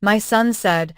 My son said,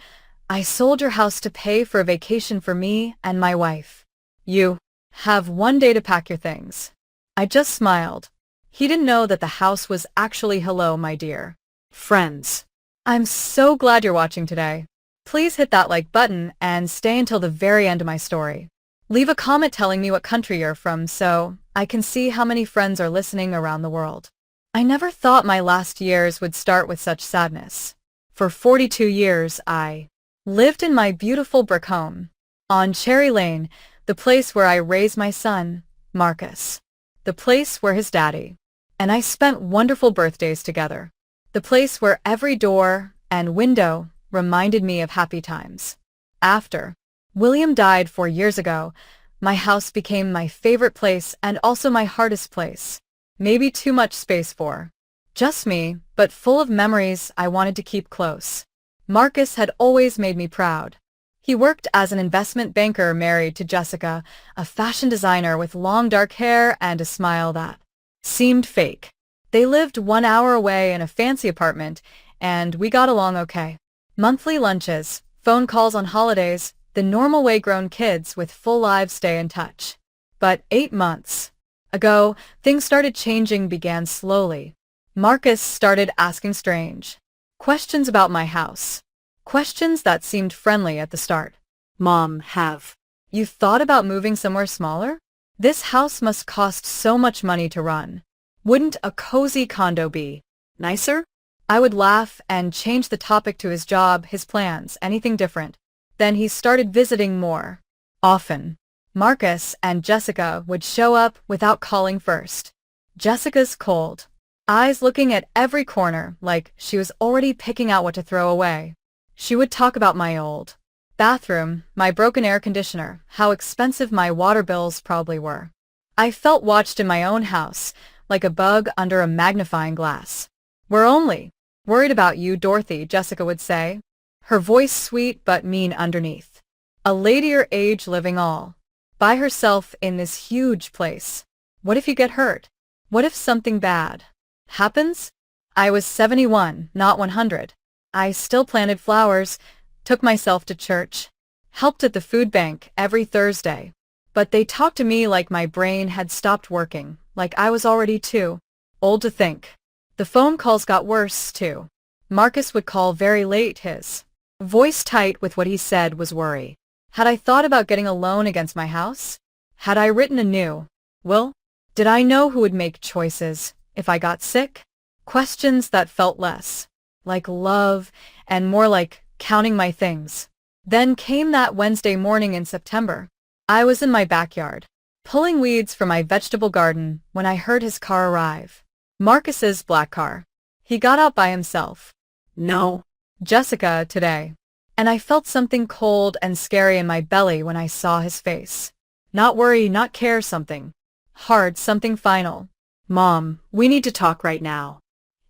I sold your house to pay for a vacation for me and my wife. You have 1 day to pack your things. I just smiled. He didn't know that the house was actually hello, my dear friends. I'm so glad you're watching today. Please hit that like button and stay until the very end of my story. Leave a comment telling me what country you're from so I can see how many friends are listening around the world. I never thought my last years would start with such sadness. For 42 years, I lived in my beautiful brick home on Cherry Lane, the place where I raised my son, Marcus, the place where his daddy and I spent wonderful birthdays together, the place where every door and window reminded me of happy times. After William died 4 years ago, my house became my favorite place and also my hardest place. Maybe too much space for just me, but full of memories I wanted to keep close. Marcus had always made me proud. He worked as an investment banker married to Jessica, a fashion designer with long dark hair and a smile that seemed fake. They lived 1 hour away in a fancy apartment, and we got along okay. Monthly lunches, phone calls on holidays, the normal way grown kids with full lives stay in touch. But 8 months ago, things started changing began slowly. Marcus started asking strange questions about my house. Questions that seemed friendly at the start. Mom, have you thought about moving somewhere smaller? This house must cost so much money to run. Wouldn't a cozy condo be nicer? I would laugh and change the topic to his job, his plans, anything different. Then he started visiting more often. Marcus and Jessica would show up without calling first. Jessica's cold eyes looking at every corner like she was already picking out what to throw away. She would talk about my old bathroom, my broken air conditioner, how expensive my water bills probably were. I felt watched in my own house, like a bug under a magnifying glass. We're only worried about you, Dorothy, Jessica would say, her voice sweet but mean underneath. A lady your age living all by herself in this huge place. What if you get hurt? What if something bad happens? I was 71, not 100. I still planted flowers, took myself to church, helped at the food bank every Thursday. But they talked to me like my brain had stopped working, like I was already too old to think. The phone calls got worse, too. Marcus would call very late, his voice tight with what he said was worry. Had I thought about getting a loan against my house? Had I written a new will? Did I know who would make choices if I got sick? Questions that felt less like love and more like counting my things. Then came that Wednesday morning in September. I was in my backyard, pulling weeds from my vegetable garden when I heard his car arrive. Marcus's black car. He got out by himself. No, Jessica, today. And I felt something cold and scary in my belly when I saw his face. Not worry, not care, something hard, something final. Mom, we need to talk right now.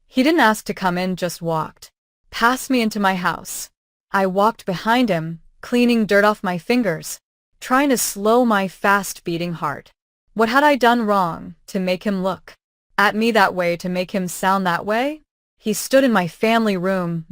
He didn't ask to come in, just walked past me into my house. I walked behind him, cleaning dirt off my fingers, trying to slow my fast-beating heart. What had I done wrong to make him look at me that way, to make him sound that way? He stood in my family room,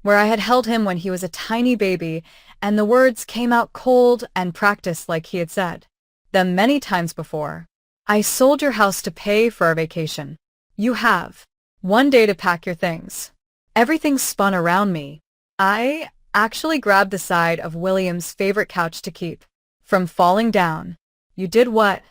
where I had held him when he was a tiny baby, and the words came out cold and practiced like he had said them many times before. I sold your house to pay for our vacation. You have 1 day to pack your things. Everything spun around me. I actually grabbed the side of William's favorite couch to keep from falling down. You did what?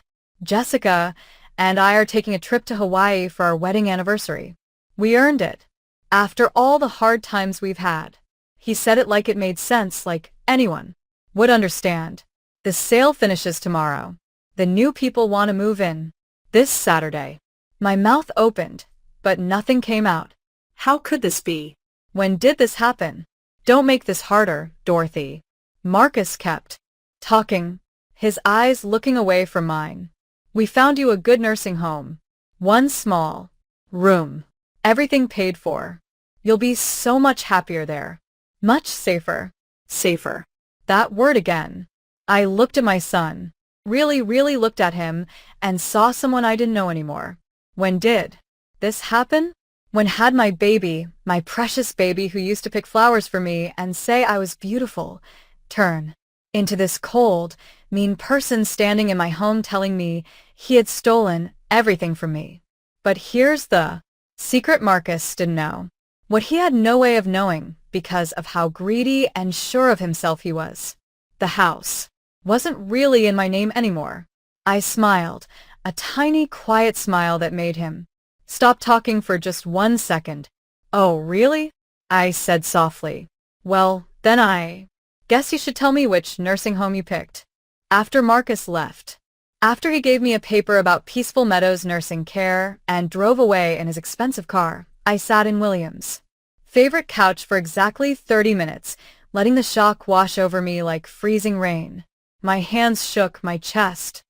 Jessica and I are taking a trip to Hawaii for our wedding anniversary. We earned it. After all the hard times we've had. He said it like it made sense, like anyone would understand. The sale finishes tomorrow. The new people want to move in this Saturday. My mouth opened, but nothing came out. How could this be? When did this happen? Don't make this harder, Dorothy. Marcus kept talking, his eyes looking away from mine. We found you a good nursing home. 1 small room. Everything paid for. You'll be so much happier there. Much safer. Safer. That word again. I looked at my son. Really looked at him and saw someone I didn't know anymore. When did this happen? When had my baby, my precious baby who used to pick flowers for me and say I was beautiful, turn into this cold, mean person standing in my home telling me he had stolen everything from me. But here's the secret: Marcus didn't know what he had no way of knowing because of how greedy and sure of himself he was. The house wasn't really in my name anymore. I smiled, a tiny, quiet smile that made him stop talking for just 1 second. "Oh, really?" I said softly. "Well, then I guess you should tell me which nursing home you picked." After Marcus left, after he gave me a paper about Peaceful Meadows nursing care and drove away in his expensive car, I sat in William's favorite couch for exactly 30 minutes, letting the shock wash over me like freezing rain. My hands shook, my chest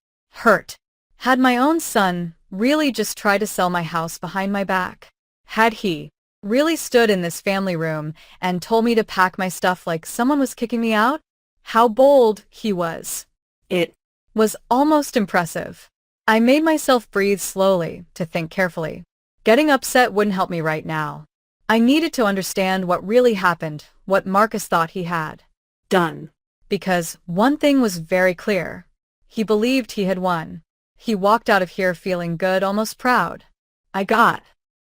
hurt. Had my own son really just tried to sell my house behind my back? Had he really stood in this family room and told me to pack my stuff like someone was kicking me out? How bold he was. It was almost impressive. I made myself breathe slowly, to think carefully. Getting upset wouldn't help me right now. I needed to understand what really happened, what Marcus thought he had done. Because one thing was very clear. He believed he had won. He walked out of here feeling good, almost proud. I got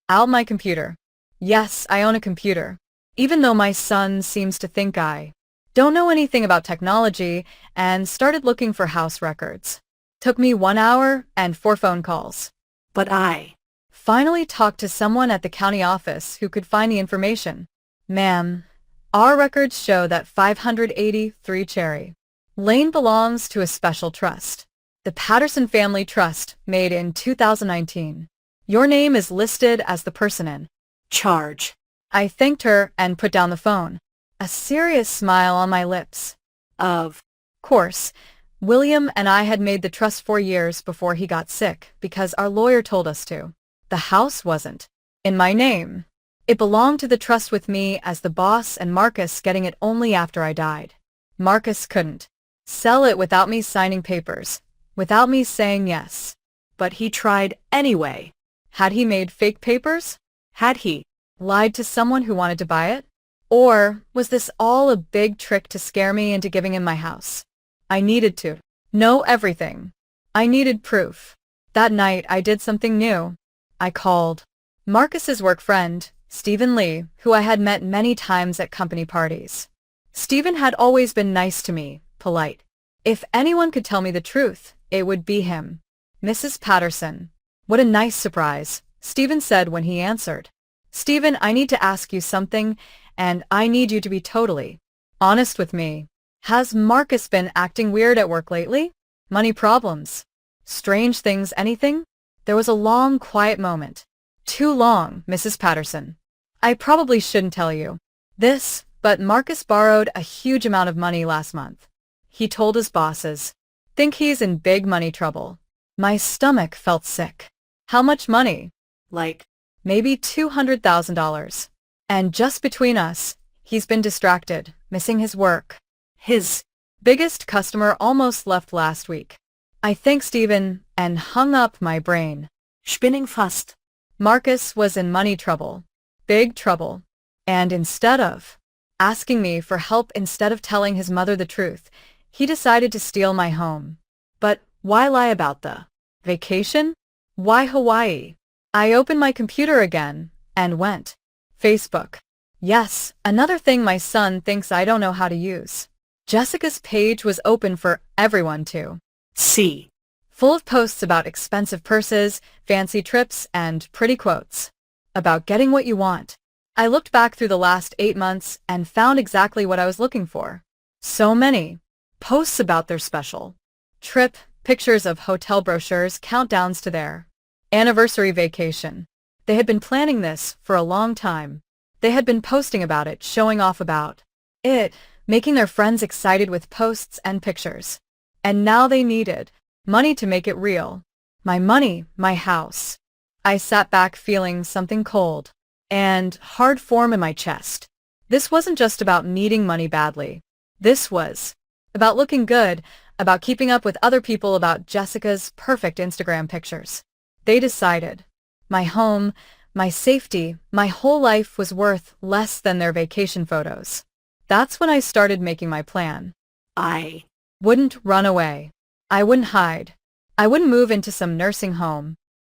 out my computer. Yes, I own a computer. Even though my son seems to think I don't know anything about technology, and started looking for house records. Took me 1 hour and 4 phone calls. But I finally talked to someone at the county office who could find the information. "Ma'am, our records show that 583 Cherry Lane belongs to a special trust, the Patterson Family Trust, made in 2019. Your name is listed as the person in charge." I thanked her and put down the phone, a serious smile on my lips. Of course, William and I had made the trust 4 years before he got sick because our lawyer told us to. The house wasn't in my name. It belonged to the trust with me as the boss and Marcus getting it only after I died. Marcus couldn't sell it without me signing papers, without me saying yes. But he tried anyway. Had he made fake papers? Had he lied to someone who wanted to buy it? Or was this all a big trick to scare me into giving him my house? I needed to know everything. I needed proof. That night I did something new. I called Marcus's work friend, Stephen Lee, who I had met many times at company parties. Stephen had always been nice to me, polite. If anyone could tell me the truth, it would be him. "Mrs. Patterson." "What a nice surprise," Stephen said when he answered. "Stephen, I need to ask you something, and I need you to be totally honest with me. Has Marcus been acting weird at work lately? Money problems? Strange things, anything?" There was a long, quiet moment. "Too long, Mrs. Patterson. I probably shouldn't tell you this, but Marcus borrowed a huge amount of money last month. He told his bosses. Think he's in big money trouble." My stomach felt sick. "How much money?" "Like, maybe $200,000. And just between us, he's been distracted, missing his work. His biggest customer almost left last week." I thanked Stephen and hung up my brain, spinning fast. Marcus was in money trouble, big trouble. And instead of asking me for help, instead of telling his mother the truth, he decided to steal my home. But why lie about the vacation? Why Hawaii? I opened my computer again and went. Facebook. Yes, another thing my son thinks I don't know how to use. Jessica's page was open for everyone to see, full of posts about expensive purses, fancy trips, and pretty quotes about getting what you want. I looked back through the last 8 months and found exactly what I was looking for. So many posts about their special trip, pictures of hotel brochures, countdowns to their anniversary vacation. They had been planning this for a long time. They had been posting about it, showing off about it, making their friends excited with posts and pictures. And now they needed money to make it real. My money, my house. I sat back feeling something cold and hard form in my chest. This wasn't just about needing money badly. This was about looking good, about keeping up with other people, about Jessica's perfect Instagram pictures. They decided my home, my safety, my whole life was worth less than their vacation photos. That's when I started making my plan. I Wouldn't run away. I wouldn't hide. I wouldn't move into some nursing home.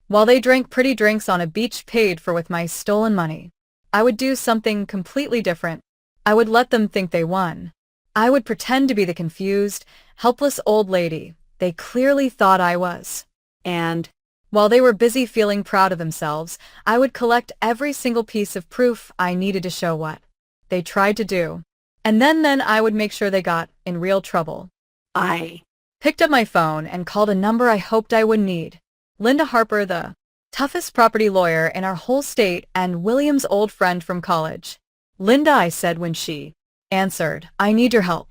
While they drank pretty drinks on a beach paid for with my stolen money, I would do something completely different. I would let them think they won. I would pretend to be the confused, helpless old lady they clearly thought I was. and While they were busy feeling proud of themselves, I would collect every single piece of proof I needed to show what they tried to do. And then I would make sure they got in real trouble. I Picked up my phone and called a number I hoped I would need. Linda Harper, the toughest property lawyer in our whole state and William's old friend from college. Linda, I said when she answered, I need your help.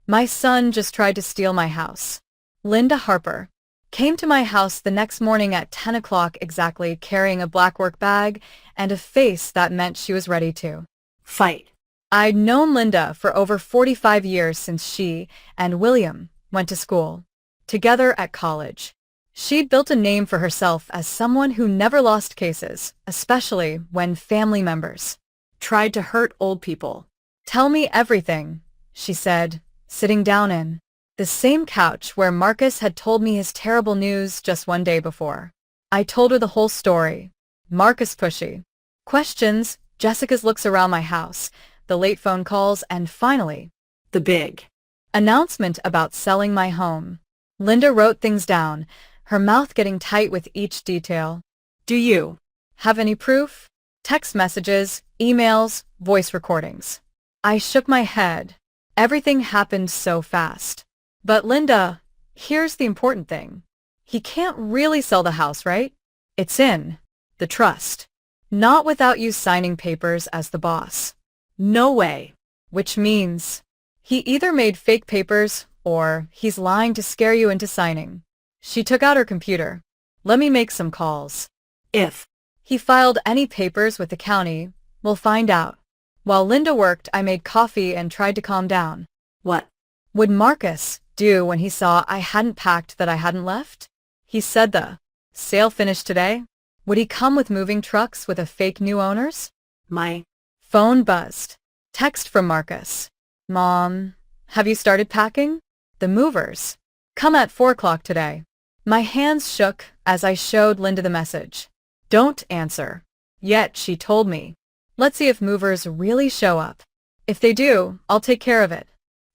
My son just tried to steal my house. Linda Harper came to my house the next morning at 10 o'clock exactly, carrying a black work bag and a face that meant she was ready to fight. I'd known Linda for over 45 years since she and William went to school together at college. She'd built a name for herself as someone who never lost cases, especially when family members tried to hurt old people. Tell me everything, she said, sitting down in the same couch where Marcus had told me his terrible news just one day before. I told her the whole story. Marcus' pushy questions, Jessica's looks around my house, the late phone calls, and finally, The big announcement about selling my home. Linda wrote things down, her mouth getting tight with each detail. Do you Have any proof? Text messages, emails, voice recordings. I shook my head. Everything happened so fast. But Linda, here's the important thing. He can't really sell the house, right? It's in the trust. Not without you signing papers as the boss. No way. Which means he either made fake papers or he's lying to scare you into signing. She took out her computer. Let me make some calls. If He filed any papers with the county, we'll find out. While Linda worked, I made coffee and tried to calm down. what? Would Marcus do when he saw I hadn't packed that I hadn't left? He said the sale finished today. Would he come with moving trucks with a fake new owners? My Phone buzzed. Text from Marcus. Mom, have you started packing? The movers come at 4 o'clock today. My hands shook as I showed Linda the message. Don't answer. Yet she told me. Let's see if movers really show up. If they do, I'll take care of it.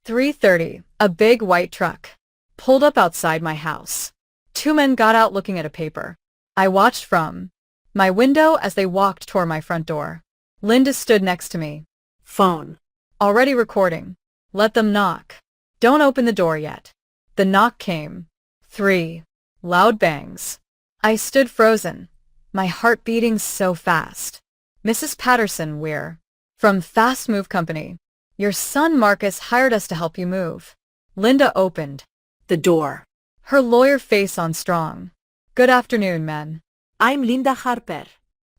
3:30, a big white truck pulled up outside my house. 2 men got out looking at a paper. I watched from my window as they walked toward my front door. Linda stood next to me. phone. Already recording. Let them knock. Don't open the door yet. The knock came. 3 loud bangs. I stood frozen, my heart beating so fast. Mrs. Patterson, we're from Fast Move Company. Your son Marcus hired us to help you move. Linda opened The door. her lawyer face on strong. Good afternoon, men. I'm Linda Harper.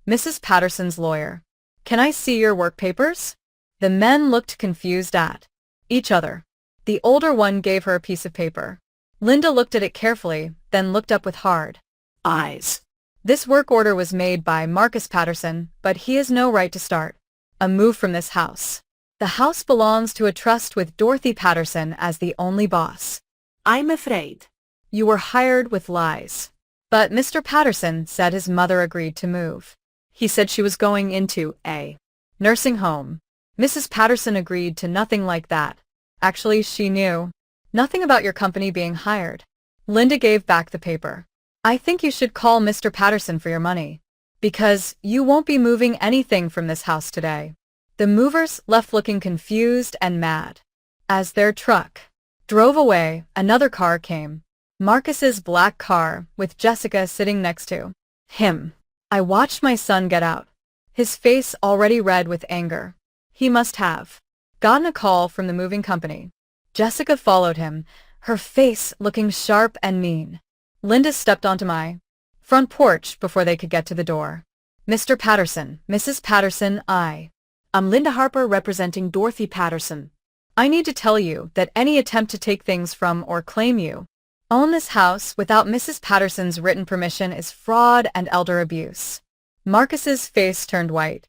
Mrs. Patterson's lawyer. Can I see your work papers? The men looked confused at each other. The older one gave her a piece of paper. Linda looked at it carefully, then looked up with hard Eyes. This work order was made by Marcus Patterson, but he has no right to start a move from this house. The house belongs to a trust with Dorothy Patterson as the only boss. I'm afraid. You were hired with lies. But Mr. Patterson said his mother agreed to move. He said she was going into a nursing home. Mrs. Patterson agreed to nothing like that. Actually, she knew nothing about your company being hired. Linda gave back the paper. I think you should call Mr. Patterson for your money, because you won't be moving anything from this house today. The movers left looking confused and mad. As their truck drove away, another car came. Marcus's black car, with Jessica sitting next to him. I watched my son get out, his face already red with anger. He must have gotten a call from the moving company. Jessica followed him, her face looking sharp and mean. Linda stepped onto my front porch before they could get to the door. Mr. Patterson, Mrs. Patterson, I'm Linda Harper representing Dorothy Patterson. I need to tell you that any attempt to take things from or claim you own this house without Mrs. Patterson's written permission is fraud and elder abuse. Marcus's face turned white.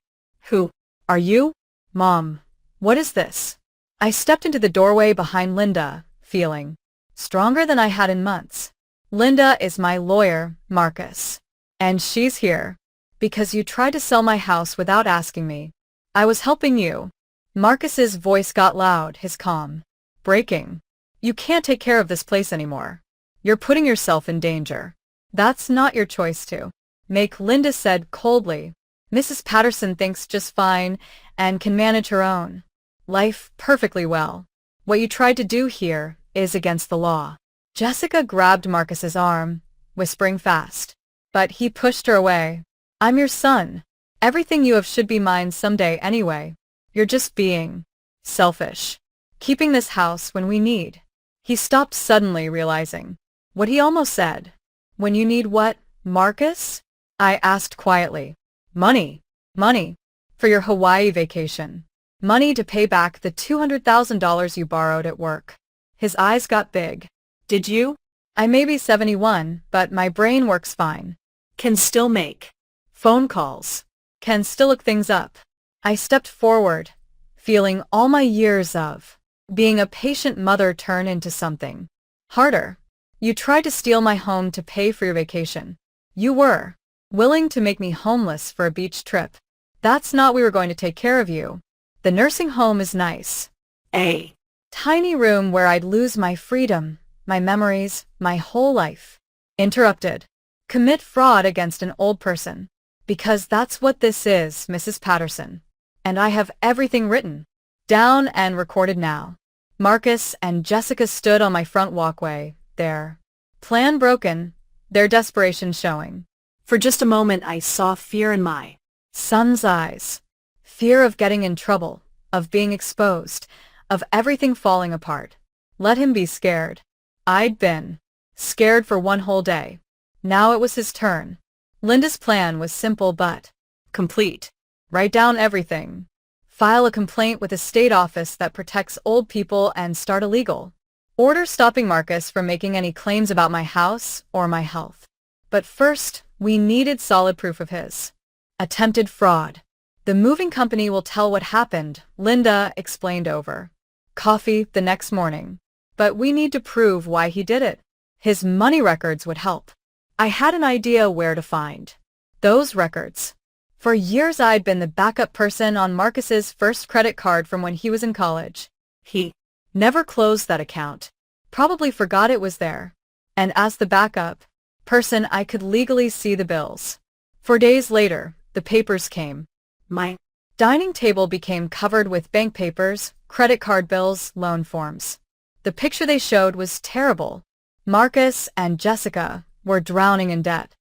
Who Are you? Mom, what is this? I stepped into the doorway behind Linda, feeling stronger than I had in months. Linda is my lawyer, Marcus. And she's here because you tried to sell my house without asking me. I was helping you. Marcus's voice got loud, his calm breaking. You can't take care of this place anymore. You're putting yourself in danger. That's not your choice to make, Linda said coldly. Mrs. Patterson thinks just fine and can manage her own life perfectly well. What you tried to do here is against the law. Jessica grabbed Marcus's arm, whispering fast. But he pushed her away. I'm your son. Everything you have should be mine someday anyway. You're just being selfish. Keeping this house when we need. He stopped suddenly, realizing what he almost said. When you need what, Marcus? I asked quietly. Money. Money. For your Hawaii vacation. Money to pay back the $200,000 you borrowed at work. His eyes got big. did you I may be 71, but my brain works fine. can still make Phone calls. Can still look things up. I stepped forward, feeling all my years of being a patient mother turn into something harder. You tried to steal my home to pay for your vacation. You were willing to make me homeless for a beach trip. That's not we were going to take care of you. The nursing home is nice. a Tiny room where I'd lose my freedom, my memories, my whole life. Interrupted. Commit fraud against an old person. Because that's what this is, Mrs. Patterson. And I have everything written down and recorded now. Marcus and Jessica stood on my front walkway, their plan broken, their desperation showing. For just a moment I saw fear in my Son's eyes. Fear of getting in trouble, of being exposed, of everything falling apart. Let him be scared. I'd been scared for one whole day. Now it was his turn. Linda's plan was simple but complete. Write down everything. File a complaint with a state office that protects old people and start a legal order stopping Marcus from making any claims about my house or my health. But first, we needed solid proof of his attempted fraud. The moving company will tell what happened, Linda explained over coffee the next morning. But we need to prove why he did it. His money records would help. I had an idea where to find those records. For years I'd been the backup person on Marcus's first credit card from when he was in college. he Never closed that account. Probably forgot it was there. And as the backup person, I could legally see the bills. 4 days later, the papers came. my Dining table became covered with bank papers, credit card bills, loan forms. The picture they showed was terrible. Marcus and Jessica were drowning in debt.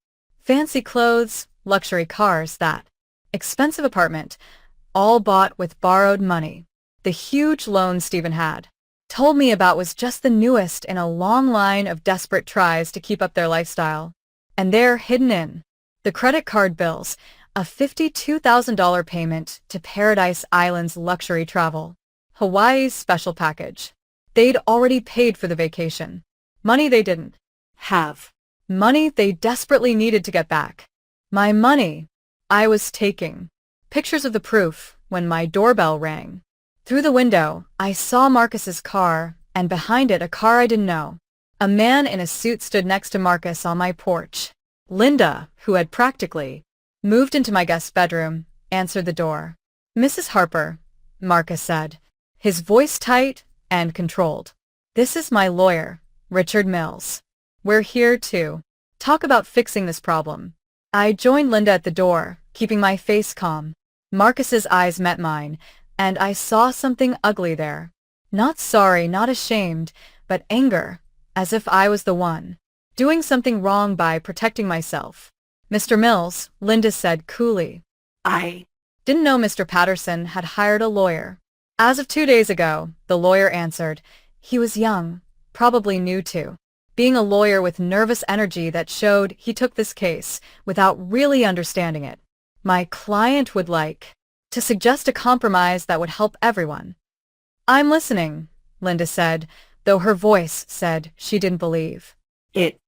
Fancy clothes, luxury cars, that expensive apartment, all bought with borrowed money. The huge loan Stephen had told me about was just the newest in a long line of desperate tries to keep up their lifestyle. And there, hidden in the credit card bills, a $52,000 payment to Paradise Island's luxury travel, Hawaii's special package. They'd already paid for the vacation. Money they didn't have money they desperately needed to get back. My money I was taking. Pictures of the proof when my doorbell rang. Through the window, I saw Marcus's car, and behind it a car I didn't know. A man in a suit stood next to Marcus on my porch. Linda, who had practically moved into my guest bedroom, answered the door. Mrs. Harper, Marcus said, his voice tight and controlled. This is my lawyer, Richard Mills. We're here to talk about fixing this problem. I joined Linda at the door, keeping my face calm. Marcus's eyes met mine, and I saw something ugly there. Not sorry, not ashamed, but anger, as if I was the one doing something wrong by protecting myself. Mr. Mills, Linda said coolly. I Didn't know Mr. Patterson had hired a lawyer. As of 2 days ago, the lawyer answered. He was young, probably new to being a lawyer with nervous energy that showed he took this case without really understanding it. My client would like to suggest a compromise that would help everyone. I'm listening, Linda said, though her voice said she didn't believe. it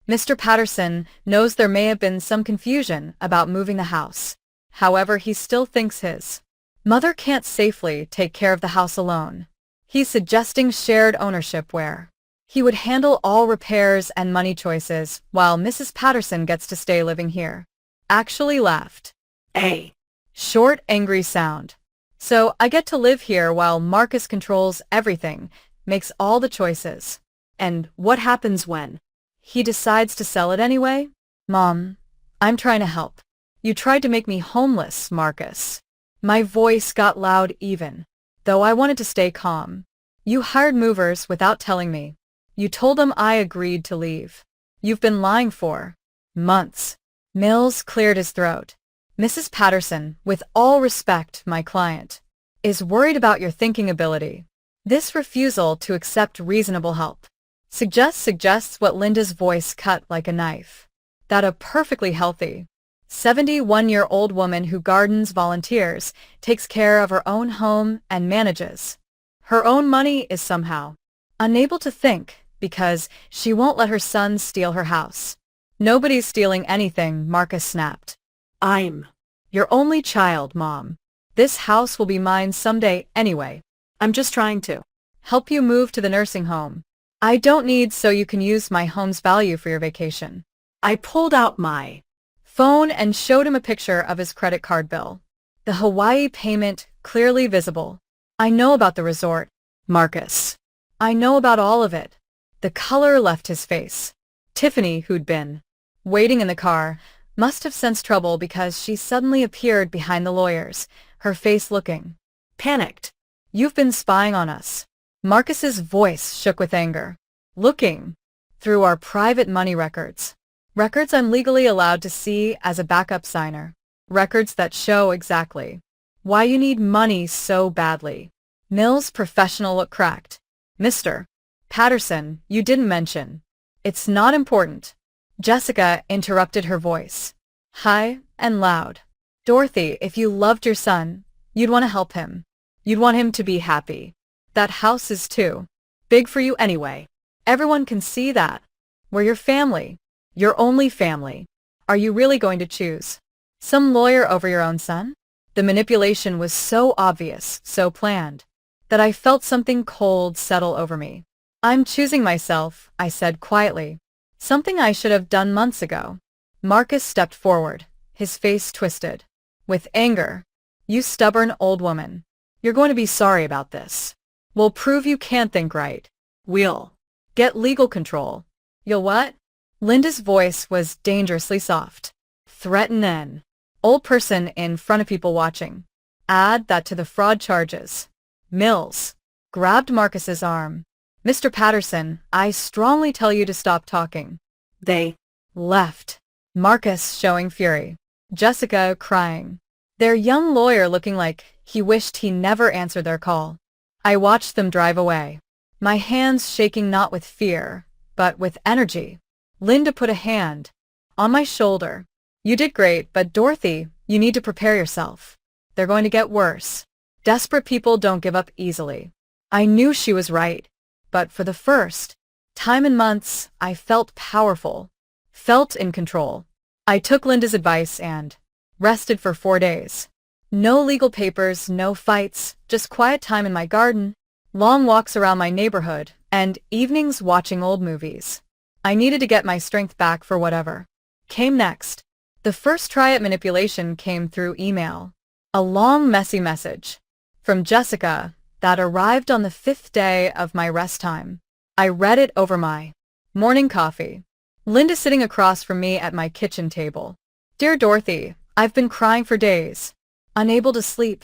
Mr. Patterson knows there may have been some confusion about moving the house. However, he still thinks his mother can't safely take care of the house alone. He's suggesting shared ownership where he would handle all repairs and money choices while Mrs. Patterson gets to stay living here. Actually laughed. A. Short, angry sound. So I get to live here while Marcus controls everything, makes all the choices. And what happens when? He decides to sell it anyway? Mom, I'm trying to help. You tried to make me homeless, Marcus. My voice got loud even, though I wanted to stay calm. You hired movers without telling me. You told them I agreed to leave. You've been lying for months. Mills cleared his throat. Mrs. Patterson, with all respect, my client, is worried about your thinking ability. This refusal to accept reasonable help suggests what Linda's voice cut like a knife. That a perfectly healthy 71-year-old woman who gardens, volunteers, takes care of her own home and manages her own money is somehow unable to think because she won't let her son steal her house. Nobody's stealing anything, Marcus snapped. I'm Your only child, Mom. This house will be mine someday anyway. I'm just trying to Help you move to the nursing home. I don't need so you can use my home's value for your vacation. I pulled out my Phone and showed him a picture of his credit card bill. The Hawaii payment clearly visible. I know about the resort, Marcus. I know about all of it. The color left his face. Tiffany, who'd been waiting in the car, must have sensed trouble because she suddenly appeared behind the lawyers, her face looking panicked. You've been spying on us. Marcus's voice shook with anger. Looking through our private money records. Records I'm legally allowed to see as a backup signer. Records that show exactly why you need money so badly. Mill's professional look cracked. Mr. Patterson, you didn't mention. It's not important. Jessica interrupted her voice. High and loud. Dorothy, if you loved your son, you'd want to help him. You'd want him to be happy. That house is too big for you anyway. Everyone can see that. We're your family. Your only family. Are you really going to choose some lawyer over your own son? The manipulation was so obvious, so planned, that I felt something cold settle over me. I'm choosing myself, I said quietly. Something I should have done months ago. Marcus stepped forward, his face twisted with anger. You stubborn old woman. You're going to be sorry about this. We'll prove you can't think right. We'll get legal control. You'll what? Linda's voice was dangerously soft. Threaten then. Old person in front of people watching. Add that to the fraud charges. Mills grabbed Marcus's arm. Mr. Patterson, I strongly tell you to stop talking. They left. Marcus showing fury. Jessica crying. Their young lawyer looking like he wished he never answered their call. I watched them drive away. My hands shaking not with fear, but with energy. Linda put a hand on my shoulder. You did great, but Dorothy, you need to prepare yourself. They're going to get worse. Desperate people don't give up easily. I knew she was right, but for the first time in months, I felt powerful, felt in control. I took Linda's advice and rested for 4 days. No legal papers, no fights, just quiet time in my garden, long walks around my neighborhood, and evenings watching old movies. I needed to get my strength back for whatever came next. The first try at manipulation came through email. A long, messy message from Jessica that arrived on the 5th day of my rest time. I read it over my morning coffee. Linda sitting across from me at my kitchen table. Dear Dorothy, I've been crying for days, unable to sleep,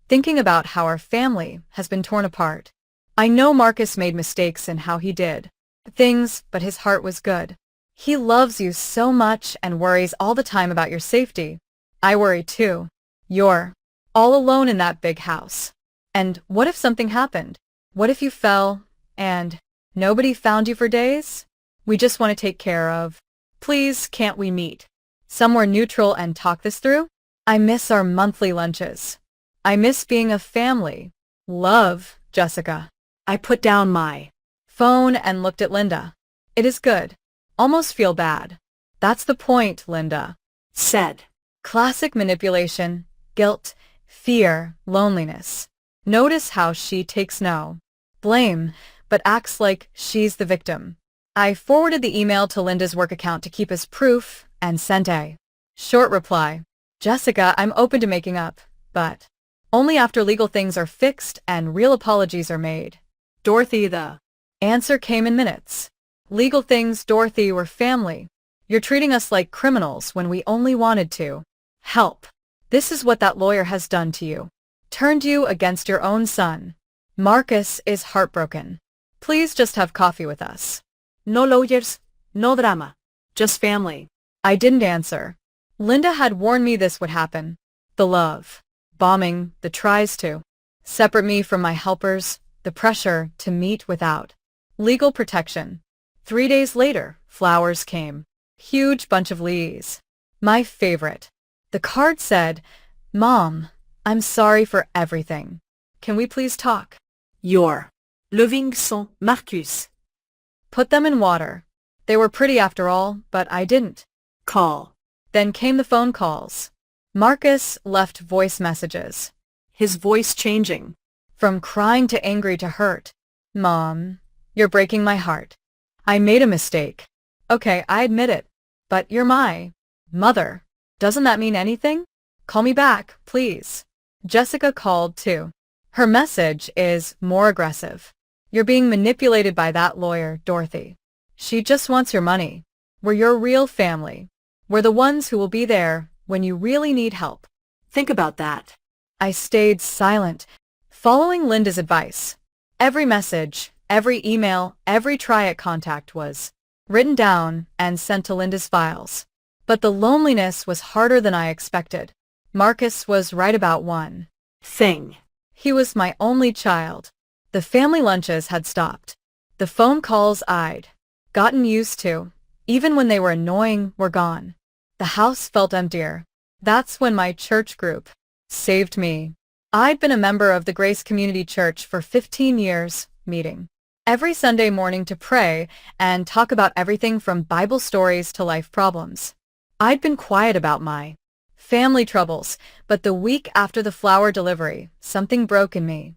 thinking about how our family has been torn apart. I know Marcus made mistakes in how he did things, but his heart was good. He loves you so much and worries all the time about your safety. I worry too. You're all alone in that big house. And what if something happened? What if you fell and nobody found you for days? We just want to take care of. Please, can't we meet somewhere neutral and talk this through? I miss our monthly lunches. I miss being a family. Love, Jessica. I put down my phone and looked at Linda. It is good. Almost feel bad. That's the point, Linda. Said. Classic manipulation, guilt, fear, loneliness. Notice how she takes no blame, but acts like she's the victim. I forwarded the email to Linda's work account to keep as proof and sent a short reply. Jessica, I'm open to making up, but only after legal things are fixed and real apologies are made. Dorothy, the Answer came in minutes. Legal things, Dorothy, we're family. You're treating us like criminals when we only wanted to help. This is what that lawyer has done to you. Turned you against your own son. Marcus is heartbroken. Please just have coffee with us. no lawyers, no drama. Just family. I didn't answer. Linda had warned me this would happen. The love bombing, the tries to separate me from my helpers, the pressure to meet without legal protection. 3 days later, flowers came. Huge bunch of lilies. My favorite. The card said, Mom, I'm sorry for everything. Can we please talk? Your loving son, Marcus. Put them in water. They were pretty after all, but I didn't. Call. Then came the phone calls. Marcus left voice messages. His voice changing. From crying to angry to hurt. Mom, you're breaking my heart. I made a mistake. Okay, I admit it. But you're my mother. Doesn't that mean anything? Call me back, please. Jessica called too. Her message is more aggressive. You're being manipulated by that lawyer, Dorothy. She just wants your money. We're your real family. We're the ones who will be there when you really need help. Think about that. I stayed silent, following Linda's advice. Every message, every email, every try-it contact was written down and sent to Linda's files. But the loneliness was harder than I expected. Marcus was right about one thing. He was my only child. The family lunches had stopped. The phone calls I'd gotten used to, even when they were annoying, were gone. The house felt emptier. That's when my church group saved me. I'd been a member of the Grace Community Church for 15 years, meeting every Sunday morning to pray and talk about everything from Bible stories to life problems. I'd been quiet about my family troubles, but the week after the flower delivery, something broke in me.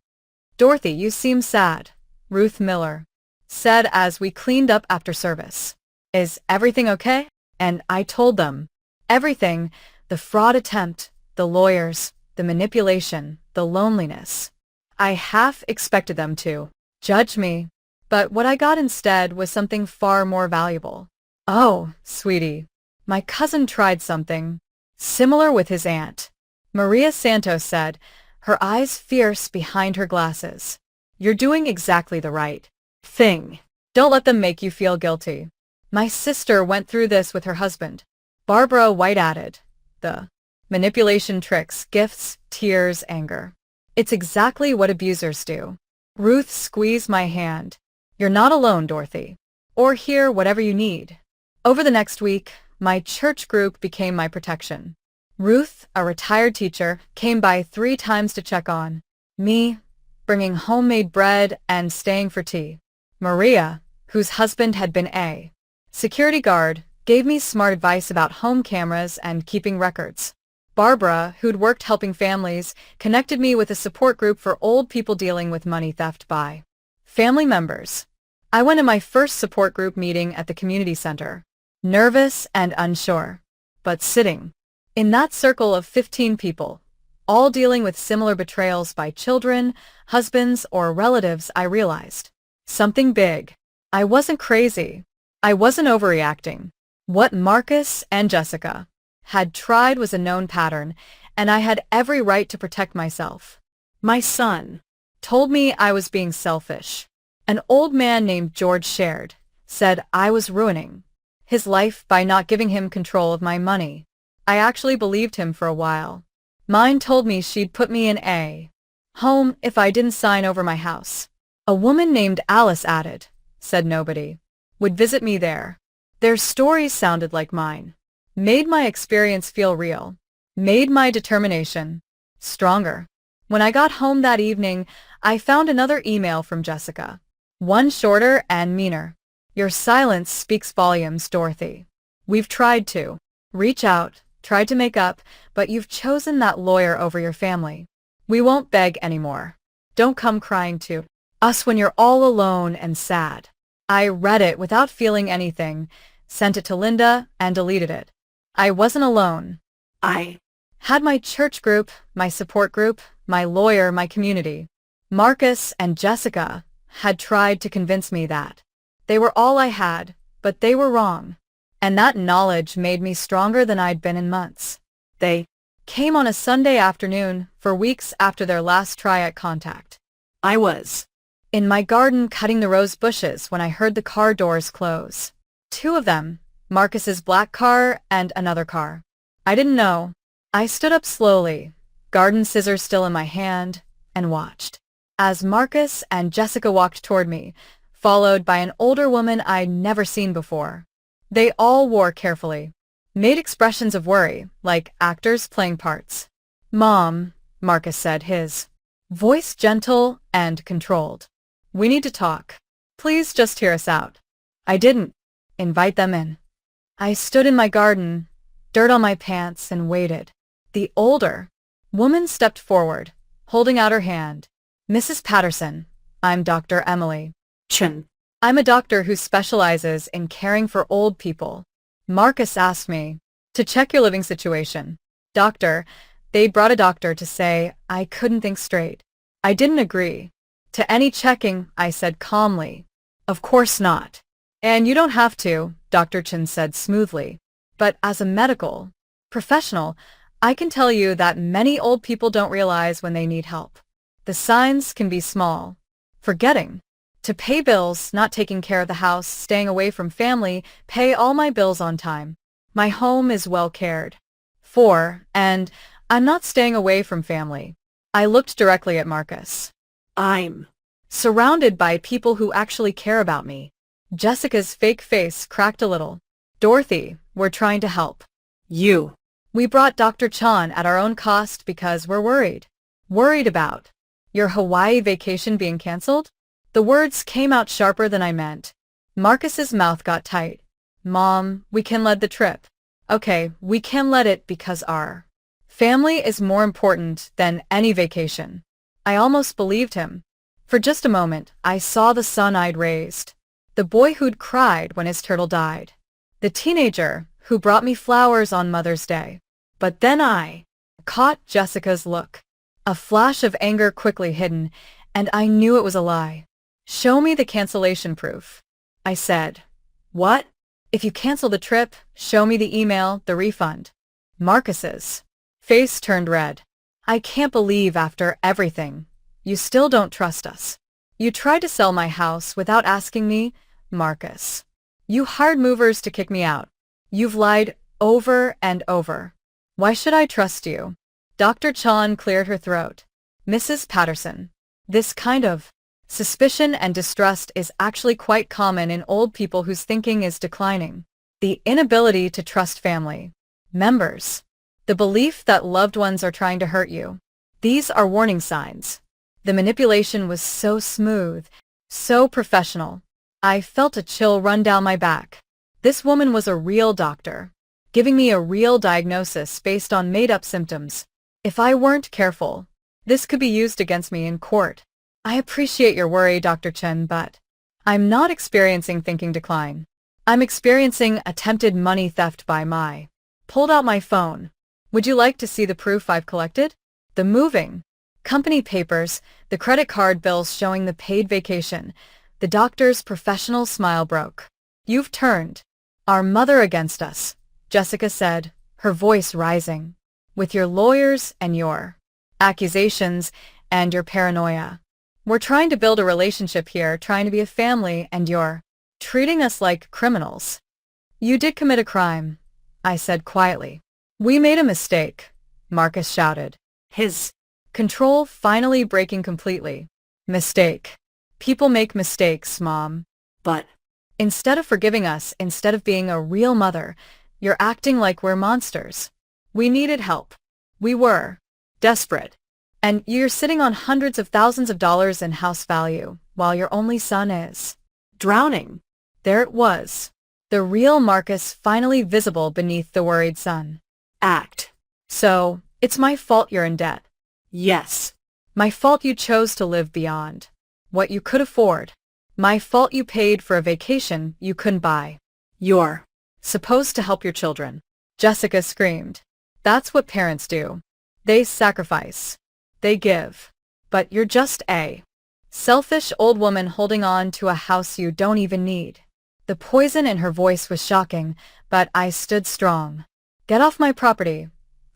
Dorothy, you seem sad, Ruth Miller said as we cleaned up after service. Is everything okay? And I told them. Everything, the fraud attempt, the lawyers, the manipulation, the loneliness. I half expected them to judge me, but what I got instead was something far more valuable. Oh, sweetie, my cousin tried something similar with his aunt. Maria Santos said, her eyes fierce behind her glasses. You're doing exactly the right thing. Don't let them make you feel guilty. My sister went through this with her husband. Barbara White added, the manipulation tricks, gifts, tears, anger. It's exactly what abusers do. Ruth squeezed my hand. You're not alone, Dorothy. Or here, whatever you need. Over the next week, my church group became my protection. Ruth, a retired teacher, came by 3 times to check on me, bringing homemade bread and staying for tea. Maria, whose husband had been a security guard, gave me smart advice about home cameras and keeping records. Barbara, who'd worked helping families, connected me with a support group for old people dealing with money theft by family members. I went to my first support group meeting at the community center, nervous and unsure, but sitting in that circle of 15 people, all dealing with similar betrayals by children, husbands, or relatives, I realized something big. I wasn't crazy. I wasn't overreacting. What Marcus and Jessica had tried was a known pattern, and I had every right to protect myself. My son told me I was being selfish. An old man named George said I was ruining his life by not giving him control of my money. I actually believed him for a while. Mine told me she'd put me in a home if I didn't sign over my house. A woman named Alice added, said nobody would visit me there. Their stories sounded like mine. Made my experience feel real. Made my determination stronger. When I got home that evening, I found another email from Jessica. One shorter and meaner. Your silence speaks volumes, Dorothy. We've tried to reach out, tried to make up, but you've chosen that lawyer over your family. We won't beg anymore. Don't come crying to us when you're all alone and sad. I read it without feeling anything, sent it to Linda, and deleted it. I wasn't alone. I Had my church group, my support group, my lawyer, my community. Marcus and Jessica had tried to convince me that they were all I had, but they were wrong. And that knowledge made me stronger than I'd been in months. They came on a Sunday afternoon for weeks after their last try at contact. I was In my garden cutting the rose bushes when I heard the car doors close. Two of them, Marcus's black car and another car. I didn't know. I stood up slowly, garden scissors still in my hand, and watched as Marcus and Jessica walked toward me, followed by an older woman I'd never seen before. They all wore carefully, made expressions of worry, like actors playing parts. "Mom," Marcus said, his voice gentle and controlled. "We need to talk. Please just hear us out." I didn't invite them in. I stood in my garden, dirt on my pants, and waited. The older woman stepped forward, holding out her hand. "Mrs. Patterson, I'm Dr. Emily. Chin. I'm a doctor who specializes in caring for old people. Marcus asked me to check your living situation. Doctor, they brought a doctor to say I couldn't think straight. I didn't agree to any checking," I said calmly. "Of course not. And you don't have to," Dr. Chin said smoothly. "But as a medical professional, I can tell you that many old people don't realize when they need help. The signs can be small. Forgetting to pay bills, not taking care of the house, staying away from family, pay all my bills on time. My home is well cared for, and I'm not staying away from family." I looked directly at Marcus. I'm Surrounded by people who actually care about me. Jessica's fake face cracked a little. "Dorothy, we're trying to help. you. We brought Dr. Chan at our own cost because we're worried. Worried about your Hawaii vacation being canceled?" The words came out sharper than I meant. Marcus's mouth got tight. "Mom, we can let the trip. Okay, we can let it because our family is more important than any vacation." I almost believed him. For just a moment, I saw the son I'd raised. The boy who'd cried when his turtle died. The teenager who brought me flowers on Mother's Day. But then I caught Jessica's look. A flash of anger quickly hidden, and I knew it was a lie. "Show me the cancellation proof," I said. "What?" "If you cancel the trip, show me the email, the refund." Marcus's face turned red. "I can't believe after everything, you still don't trust us. You tried to sell my house without asking me, Marcus. You hired movers to kick me out. You've lied over and over. Why should I trust you?" Dr. Chan cleared her throat. "Mrs. Patterson, this kind of suspicion and distrust is actually quite common in old people whose thinking is declining. The inability to trust family members. The belief that loved ones are trying to hurt you. These are warning signs." The manipulation was so smooth, so professional. I felt a chill run down my back. This woman was a real doctor, giving me a real diagnosis based on made-up symptoms. If I weren't careful, this could be used against me in court. "I appreciate your worry, Dr. Chen, but I'm not experiencing thinking decline. I'm experiencing attempted money theft by my." Pulled out my phone. "Would you like to see the proof I've collected? The moving company papers, the credit card bills showing the paid vacation." The doctor's professional smile broke. "You've turned our mother against us," Jessica said, her voice rising. "With your lawyers and your accusations and your paranoia. We're trying to build a relationship here, trying to be a family, and you're treating us like criminals." "You did commit a crime," I said quietly. "We made a mistake," Marcus shouted, his control finally breaking completely. "Mistake. People make mistakes, Mom. But Instead of forgiving us, instead of being a real mother, you're acting like we're monsters. We needed help. We were desperate. And you're sitting on hundreds of thousands of dollars in house value, while your only son is drowning." There it was. The real Marcus finally visible beneath the worried sun. Act. So, it's my fault you're in debt. Yes. My fault you chose to live beyond what you could afford. My fault you paid for a vacation you couldn't buy. You're Supposed to help your children. Jessica screamed. That's what parents do. They sacrifice. They give. But you're just a selfish old woman holding on to a house you don't even need. The poison in her voice was shocking, but I stood strong. Get off my property,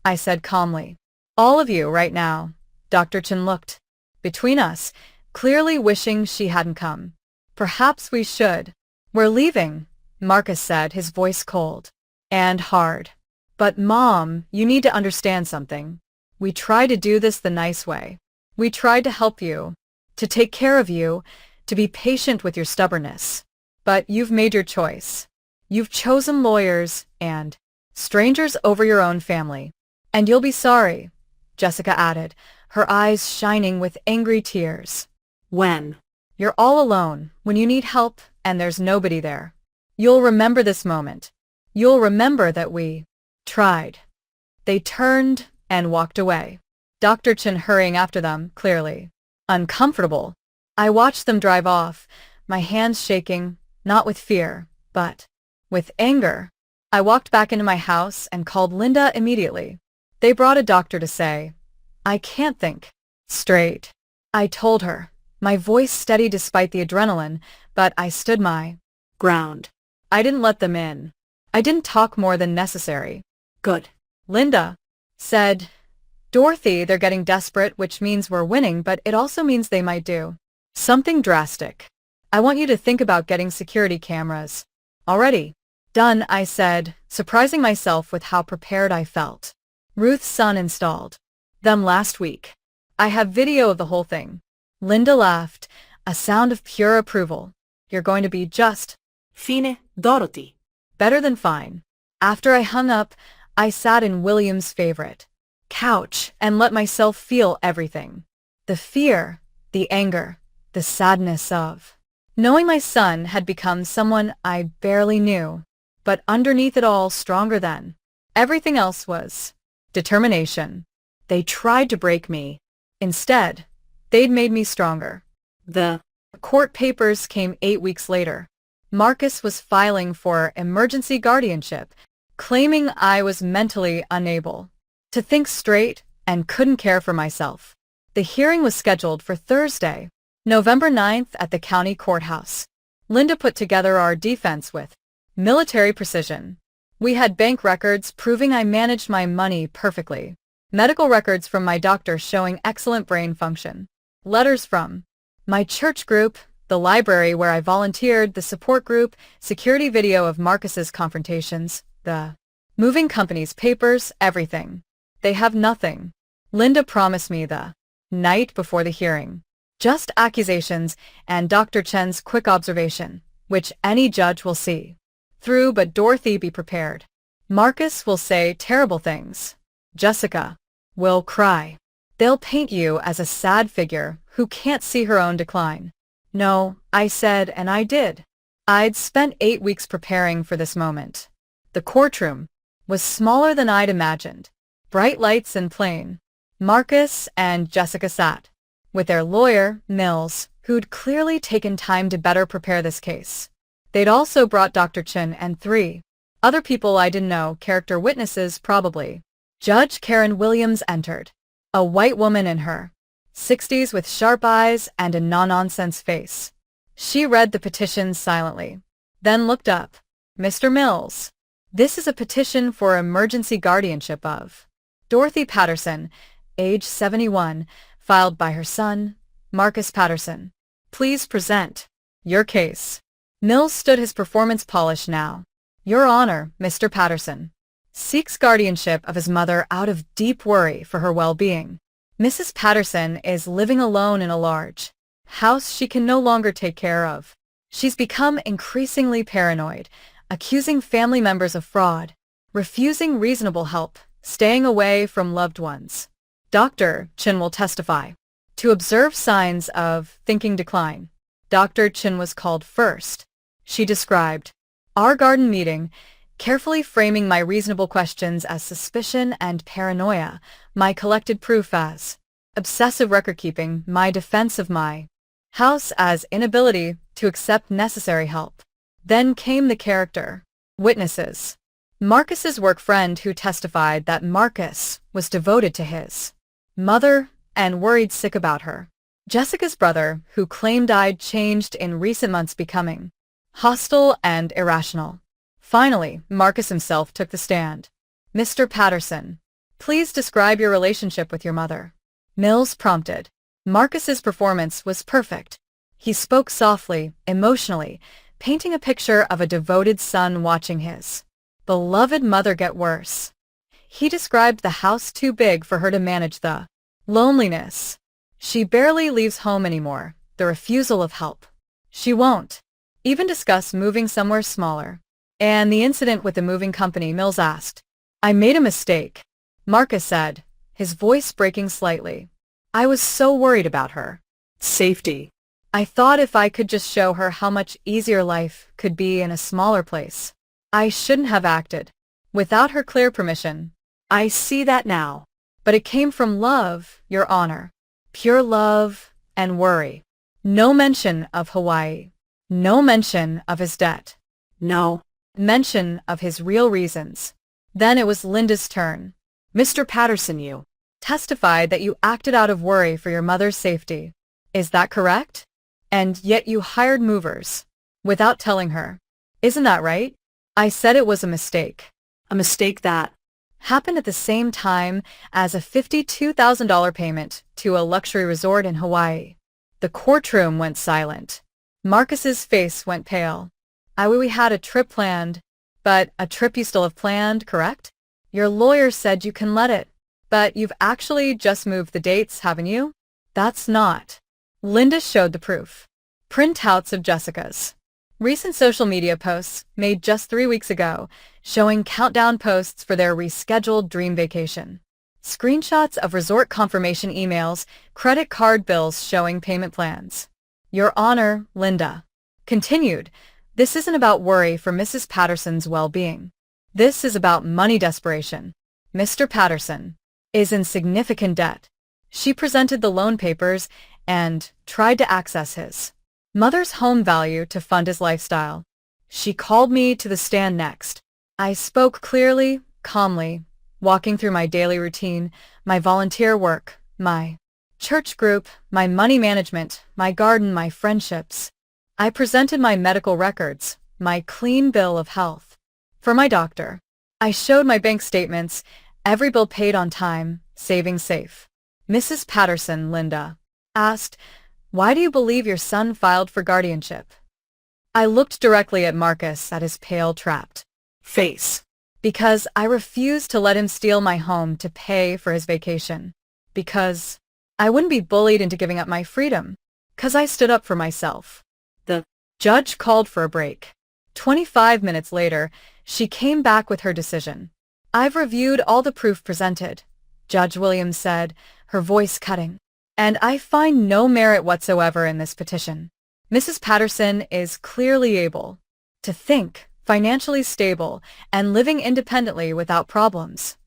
I said calmly. All of you right now. Dr. Chen looked between us, clearly wishing she hadn't come. Perhaps we should. We're leaving, Marcus said, his voice cold and hard. But Mom, you need to understand something. We tried to do this the nice way. We tried to help you, to take care of you, to be patient with your stubbornness. But you've made your choice. You've chosen lawyers and strangers over your own family. And you'll be sorry, Jessica added, her eyes shining with angry tears. when. You're all alone when you need help and there's nobody there. You'll remember this moment. You'll remember that we tried. They turned and walked away. Dr. Chen hurrying after them, clearly uncomfortable. I watched them drive off, my hands shaking, not with fear, but with anger. I walked back into my house and called Linda immediately. They brought a doctor to say, I can't think straight. I told her, my voice steady despite the adrenaline, but I stood my Ground. I didn't let them in. I didn't talk more than necessary. Good. Linda said, Dorothy, they're getting desperate, which means we're winning, but it also means they might do something drastic. I want you to think about getting security cameras. Already. Done, I said, surprising myself with how prepared I felt. Ruth's son installed them last week. I have video of the whole thing. Linda laughed, a sound of pure approval. You're going to be just Fine, Dorothy. better than fine. After I hung up, I sat in William's favorite couch and let myself feel everything. The fear, the anger, the sadness of knowing my son had become someone I barely knew, but underneath it all stronger than everything else was determination. They tried to break me. Instead, they'd made me stronger. The Court papers came 8 weeks later. Marcus was filing for emergency guardianship, claiming I was mentally unable to think straight and couldn't care for myself. The hearing was scheduled for Thursday, November 9th at the county courthouse. Linda put together our defense with military precision. We had bank records proving I managed my money perfectly, medical records from my doctor showing excellent brain function, letters from my church group, the library where I volunteered, the support group, security video of Marcus's confrontations, the moving company's papers, everything. They have nothing. Linda promised me the night before the hearing. Just accusations and Dr. Chen's quick observation, which any judge will see through, but Dorothy, be prepared. Marcus will say terrible things. Jessica will cry. They'll paint you as a sad figure who can't see her own decline. No, I said, and I did. I'd spent 8 weeks preparing for this moment. The courtroom was smaller than I'd imagined. Bright lights and plain. Marcus and Jessica sat with their lawyer, Mills, who'd clearly taken time to better prepare this case. They'd also brought Dr. Chen and 3 other people I didn't know, character witnesses probably. Judge Karen Williams entered, a white woman in her 60s with sharp eyes and a no-nonsense face. She read the petition silently, then looked up. Mr. Mills, this is a petition for emergency guardianship of Dorothy Patterson, age 71, filed by her son, Marcus Patterson. Please present your case. Mills stood his performance polished now. Your Honor, Mr. Patterson seeks guardianship of his mother out of deep worry for her well-being. Mrs. Patterson is living alone in a large house she can no longer take care of. She's become increasingly paranoid, accusing family members of fraud, refusing reasonable help, staying away from loved ones. Dr. Chen will testify. To observe signs of thinking decline. Dr. Chen was called first. she described. Our garden meeting, carefully framing my reasonable questions as suspicion and paranoia, my collected proof as obsessive record-keeping, my defense of my house as inability to accept necessary help. Then came the character. Witnesses. Marcus's work friend who testified that Marcus was devoted to his mother and worried sick about her. Jessica's brother, who claimed I'd changed in recent months, becoming hostile and irrational. Finally, Marcus himself took the stand. Mr. Patterson, please describe your relationship with your mother. Mills prompted. Marcus's performance was perfect. He spoke softly, emotionally, painting a picture of a devoted son watching his beloved mother get worse. He described the house too big for her to manage, the loneliness. She barely leaves home anymore, the refusal of help. She won't even discuss moving somewhere smaller. And the incident with the moving company, Mills asked. I made a mistake, Marcus said, his voice breaking slightly. I was so worried about her Safety. I thought if I could just show her how much easier life could be in a smaller place. I shouldn't have acted without her clear permission. I see that now. But it came from love, Your Honor. Pure love and worry. No mention of Hawaii. No mention of his debt. No. Mention of his real reasons. Then it was Linda's turn. Mr. Patterson, you Testified that you acted out of worry for your mother's safety. Is that correct? And yet you hired movers without telling her. Isn't that right? I said it was a mistake. A mistake that Happened at the same time as a $52,000 payment to a luxury resort in Hawaii. The courtroom went silent. Marcus's face went pale. We had a trip planned, but a trip you still have planned, correct? Your lawyer said you can let it, but you've actually just moved the dates, haven't you? That's not. Linda showed the proof. Printouts of Jessica's recent social media posts made just 3 weeks ago, showing countdown posts for their rescheduled dream vacation. Screenshots of resort confirmation emails, credit card bills showing payment plans. Your Honor, Linda continued, this isn't about worry for Mrs. Patterson's well-being. This is about money desperation. Mr. Patterson is in significant debt. She presented the loan papers and tried to access his mother's home value to fund his lifestyle. She called me to the stand next. I spoke clearly, calmly, walking through my daily routine, my volunteer work, my church group, my money management, my garden, my friendships. I presented my medical records, my clean bill of health. For my doctor, I showed my bank statements, every bill paid on time, savings safe. Mrs. Patterson, Linda asked, why do you believe your son filed for guardianship? I looked directly at Marcus, at his pale, trapped face. Because I refused to let him steal my home to pay for his vacation. Because I wouldn't be bullied into giving up my freedom. 'Cause I stood up for myself. The judge called for a break. 25 minutes later, she came back with her decision. I've reviewed all the proof presented, Judge Williams said, her voice cutting. And I find no merit whatsoever in this petition. Mrs. Patterson is clearly able to think, financially stable, and living independently without problems.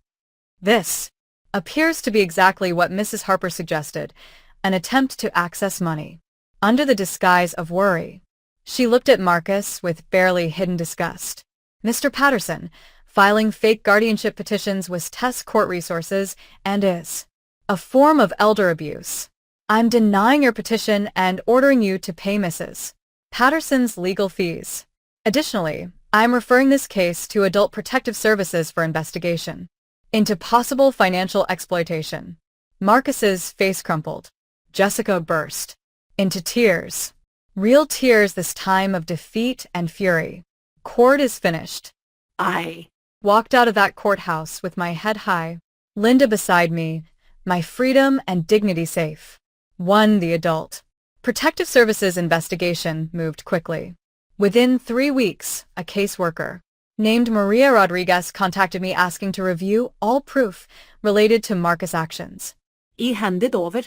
This appears to be exactly what Mrs. Harper suggested, an attempt to access money under the disguise of worry. She looked at Marcus with barely hidden disgust. Mr. Patterson, filing fake guardianship petitions with test court resources and is a form of elder abuse. I'm denying your petition and ordering you to pay Mrs. Patterson's legal fees. Additionally, I'm referring this case to Adult Protective Services for investigation into possible financial exploitation. Marcus's face crumpled. Jessica burst into tears. Real tears this time of defeat and fury. Court is finished. I Walked out of that courthouse with my head high, Linda beside me, my freedom and dignity safe. One, the Adult Protective Services investigation moved quickly. Within 3 weeks, a caseworker named Maria Rodriguez contacted me asking to review all proof related to Marcus' actions. handed over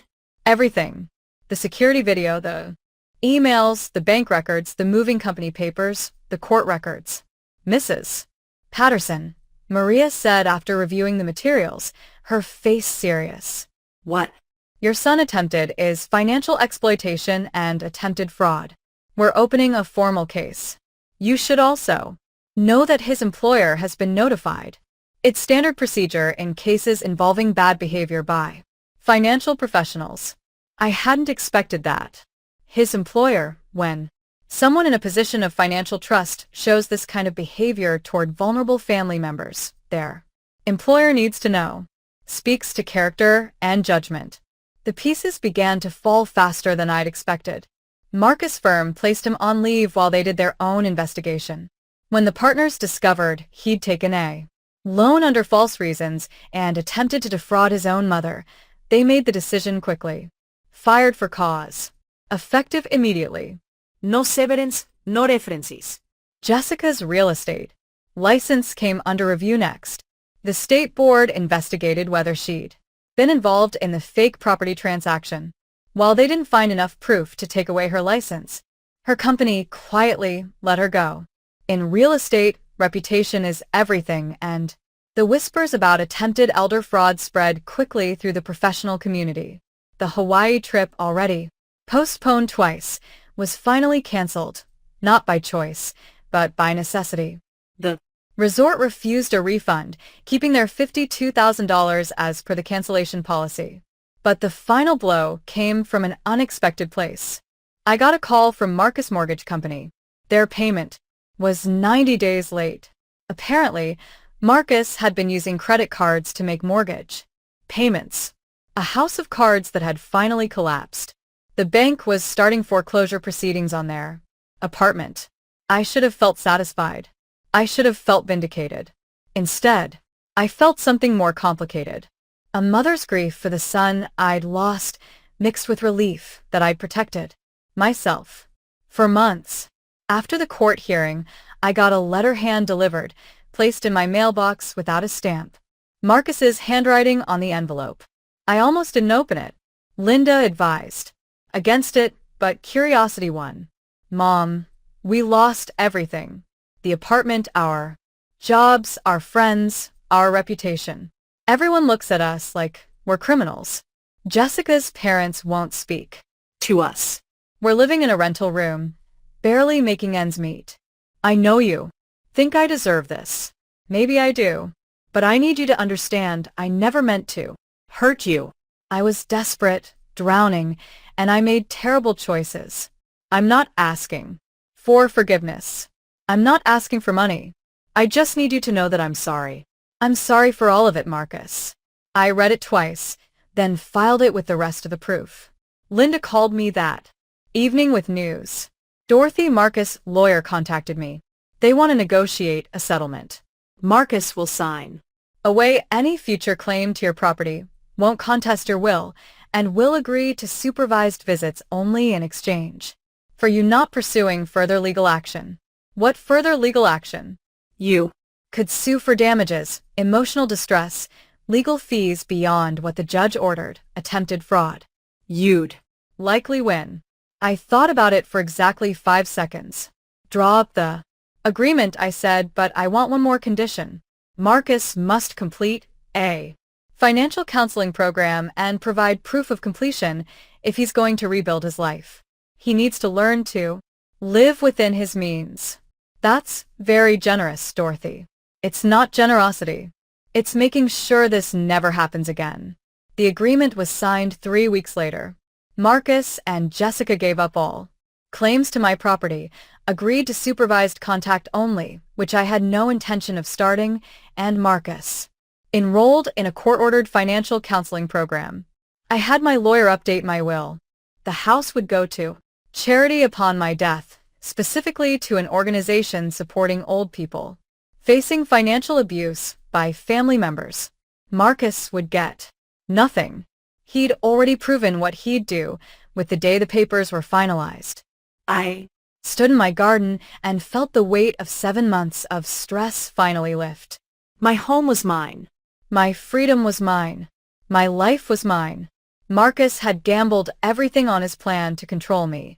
Everything. The security video, the Emails, the bank records, the moving company papers, the court records. Mrs. Patterson, Maria said after reviewing the materials, her face serious. What? Your son attempted is financial exploitation and attempted fraud. We're opening a formal case. You should also know that his employer has been notified. It's standard procedure in cases involving bad behavior by financial professionals. I hadn't expected that. His employer, when someone in a position of financial trust shows this kind of behavior toward vulnerable family members, their employer needs to know. Speaks to character and judgment. The pieces began to fall faster than I'd expected. Marcus' firm placed him on leave while they did their own investigation. When the partners discovered he'd taken a loan under false reasons and attempted to defraud his own mother, they made the decision quickly. Fired for cause. Effective immediately. No severance, no references. Jessica's real estate license came under review next. The state board investigated whether she'd been involved in the fake property transaction. While they didn't find enough proof to take away her license, her company quietly let her go. In real estate, reputation is everything, and the whispers about attempted elder fraud spread quickly through the professional community. The Hawaii trip, already postponed twice, was finally canceled, not by choice, but by necessity. The resort refused a refund, keeping their $52,000 as per the cancellation policy. But the final blow came from an unexpected place. I got a call from Marcus Mortgage Company. Their payment was 90 days late. Apparently, Marcus had been using credit cards to make mortgage payments. A house of cards that had finally collapsed. The bank was starting foreclosure proceedings on their apartment. I should have felt satisfied. I should have felt vindicated. Instead, I felt something more complicated. A mother's grief for the son I'd lost, mixed with relief that I'd protected myself. For months. After the court hearing, I got a letter hand-delivered, placed in my mailbox without a stamp. Marcus's handwriting on the envelope. I almost didn't open it. Linda advised against it, but curiosity won. Mom, we lost everything. The apartment, our jobs, our friends, our reputation. Everyone looks at us like we're criminals. Jessica's parents won't speak to us. We're living in a rental room, barely making ends meet. I know you think I deserve this. Maybe I do. But I need you to understand I never meant to hurt you. I was desperate, drowning, and I made terrible choices. I'm not asking for forgiveness. I'm not asking for money. I just need you to know that I'm sorry. I'm sorry for all of it, Marcus. I read it twice, then filed it with the rest of the proof. Linda called me that evening with news. Dorothy, Marcus' lawyer, contacted me. They want to negotiate a settlement. Marcus will sign away any future claim to your property, won't contest your will, and will agree to supervised visits only in exchange for you not pursuing further legal action. What further legal action? You could sue for damages, emotional distress, legal fees beyond what the judge ordered, attempted fraud. You'd likely win. I thought about it for exactly 5 seconds. Draw up the agreement, I said, but I want one more condition. Marcus must complete a financial counseling program and provide proof of completion if he's going to rebuild his life. He needs to learn to live within his means. That's very generous, Dorothy. It's not generosity. It's making sure this never happens again. The agreement was signed 3 weeks later. Marcus and Jessica gave up all claims to my property, agreed to supervised contact only, which I had no intention of starting, and Marcus enrolled in a court-ordered financial counseling program. I had my lawyer update my will. The house would go to charity upon my death, specifically to an organization supporting old people facing financial abuse by family members. Marcus would get nothing. He'd already proven what he'd do with the day the papers were finalized. I stood in my garden and felt the weight of 7 months of stress finally lift. My home was mine. My freedom was mine. My life was mine. Marcus had gambled everything on his plan to control me.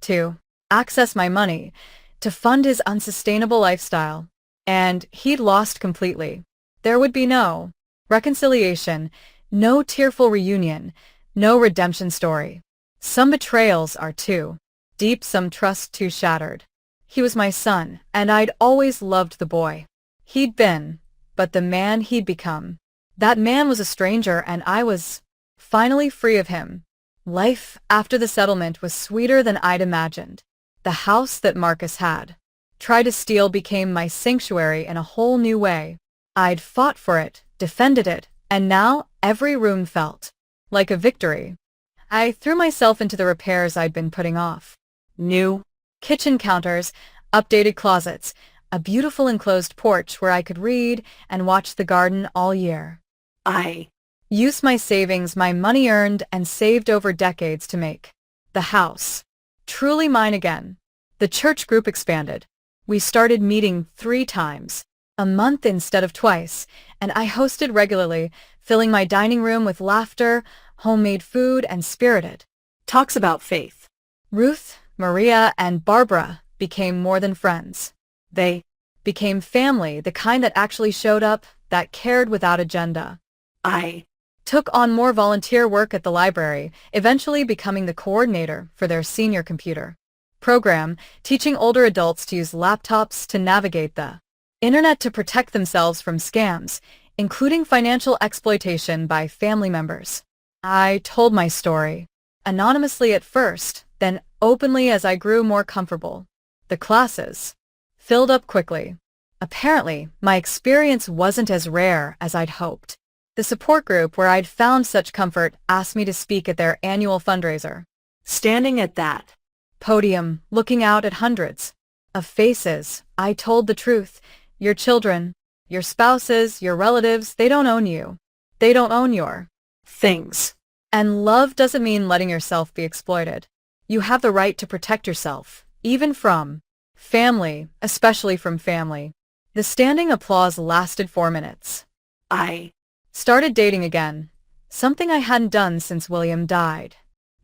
to access my money, to fund his unsustainable lifestyle. And he'd lost completely. There would be no reconciliation, no tearful reunion, no redemption story. Some betrayals are too deep, some trust too shattered. He was my son, and I'd always loved the boy he'd been, but the man he'd become. That man was a stranger, and I was finally free of him. Life after the settlement was sweeter than I'd imagined. The house that Marcus had tried to steal became my sanctuary in a whole new way. I'd fought for it, defended it, and now every room felt like a victory. I threw myself into the repairs I'd been putting off. New kitchen counters, updated closets, a beautiful enclosed porch where I could read and watch the garden all year. I used my savings, my money earned and saved over decades to make the house truly mine again. The church group expanded. We started meeting 3 times a month instead of twice, and I hosted regularly, filling my dining room with laughter, homemade food, and spirited Talks about faith. Ruth, Maria, and Barbara became more than friends. They became family, the kind that actually showed up, that cared without agenda. I took on more volunteer work at the library, eventually becoming the coordinator for their senior computer program, teaching older adults to use laptops to navigate the internet to protect themselves from scams, including financial exploitation by family members. I told my story, anonymously at first, then openly as I grew more comfortable. The classes filled up quickly. Apparently, my experience wasn't as rare as I'd hoped. The support group where I'd found such comfort asked me to speak at their annual fundraiser. Standing at that Podium, looking out at hundreds of faces, I told the truth. Your children, your spouses, your relatives, they don't own you. They don't own your things. And love doesn't mean letting yourself be exploited. You have the right to protect yourself, even from family, especially from family. The standing applause lasted 4 minutes. I started dating again, something I hadn't done since William died.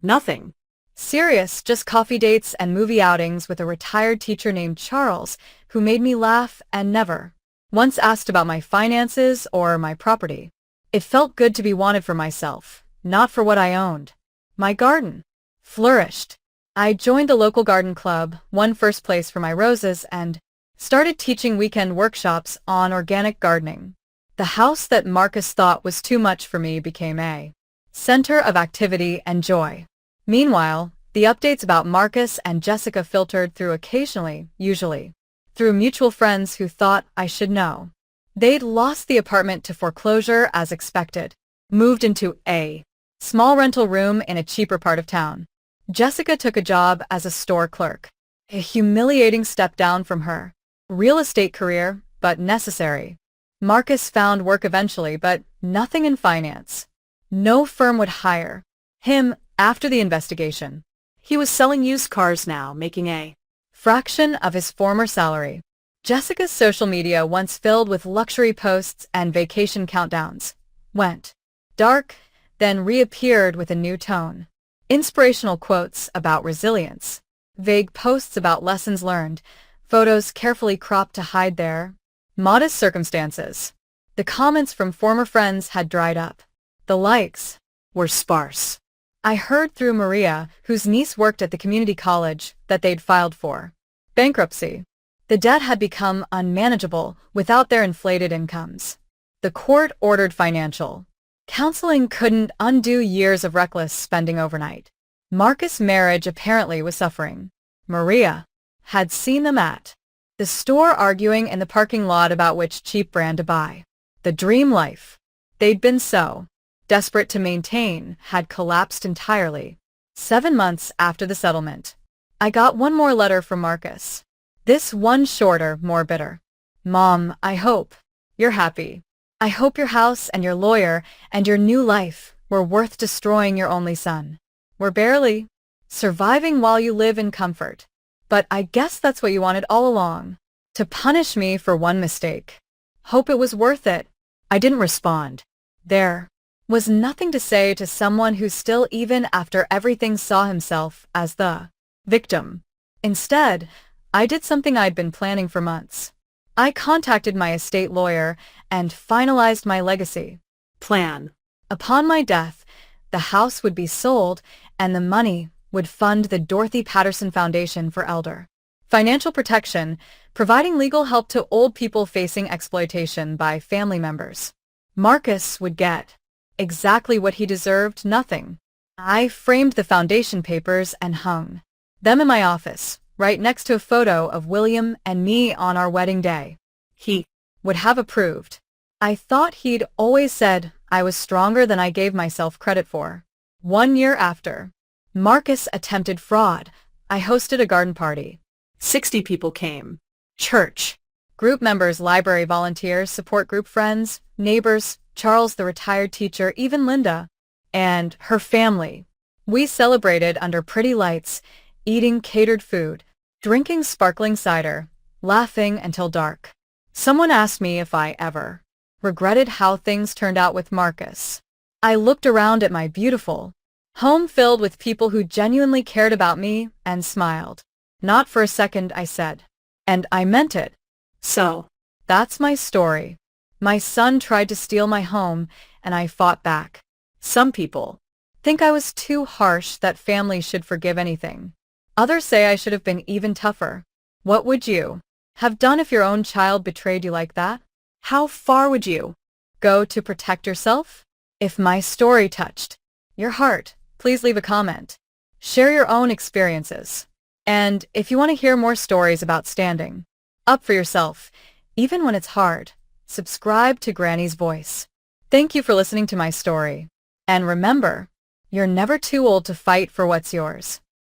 Nothing Serious, just coffee dates and movie outings with a retired teacher named Charles, who made me laugh and never once asked about my finances or my property. It felt good to be wanted for myself, not for what I owned. My garden flourished. I joined the local garden club, won first place for my roses, and started teaching weekend workshops on organic gardening. The house that Marcus thought was too much for me became a center of activity and joy. Meanwhile, the updates about Marcus and Jessica filtered through occasionally, usually through mutual friends who thought I should know. They'd lost the apartment to foreclosure as expected, moved into a small rental room in a cheaper part of town. Jessica took a job as a store clerk, a humiliating step down from her real estate career, but necessary. Marcus found work eventually, but nothing in finance. No firm would hire him after the investigation. He was selling used cars now, making a fraction of his former salary. Jessica's social media, once filled with luxury posts and vacation countdowns, went dark, then reappeared with a new tone. Inspirational quotes about resilience, vague posts about lessons learned, photos carefully cropped to hide their modest circumstances. The comments from former friends had dried up. The likes were sparse. I heard through Maria, whose niece worked at the community college, that they'd filed for bankruptcy. The debt had become unmanageable without their inflated incomes. The court ordered financial counseling couldn't undo years of reckless spending overnight. Marcus' marriage apparently was suffering. Maria had seen them at the store arguing in the parking lot about which cheap brand to buy. The dream life they'd been so desperate to maintain had collapsed entirely. 7 months after the settlement, I got one more letter from Marcus. This one shorter, more bitter. Mom, I hope you're happy. I hope your house and your lawyer and your new life were worth destroying your only son. We're barely surviving while you live in comfort. But I guess that's what you wanted all along. To punish me for one mistake. Hope it was worth it. I didn't respond. There was nothing to say to someone who still, even after everything, saw himself as the Victim. Instead, I did something I'd been planning for months. I contacted my estate lawyer and finalized my legacy. Plan. Upon my death, the house would be sold and the money would fund the Dorothy Patterson Foundation for Elder Financial Protection, providing legal help to old people facing exploitation by family members. Marcus would get exactly what he deserved, nothing. I framed the foundation papers and hung them in my office, right next to a photo of William and me on our wedding day. He Would have approved. I thought he'd always said I was stronger than I gave myself credit for. 1 year after, Marcus attempted fraud. I hosted a garden party. 60 people came. Church. Group members, library volunteers, support group friends, neighbors, Charles the retired teacher, even Linda and her family. We celebrated under pretty lights, eating catered food, drinking sparkling cider, laughing until dark. Someone asked me if I ever regretted how things turned out with Marcus. I looked around at my beautiful home filled with people who genuinely cared about me and smiled. Not for a second, I said. And I meant it. So, That's my story. My son tried to steal my home, and I fought back. Some people think I was too harsh, that families should forgive anything. Others say I should have been even tougher. What would you have done if your own child betrayed you like that? How far would you go to protect yourself? If my story touched your heart, please leave a comment. Share your own experiences. And if you want to hear more stories about standing up for yourself, even when it's hard, subscribe to Granny's Voice. Thank you for listening to my story. And remember, you're never too old to fight for what's yours.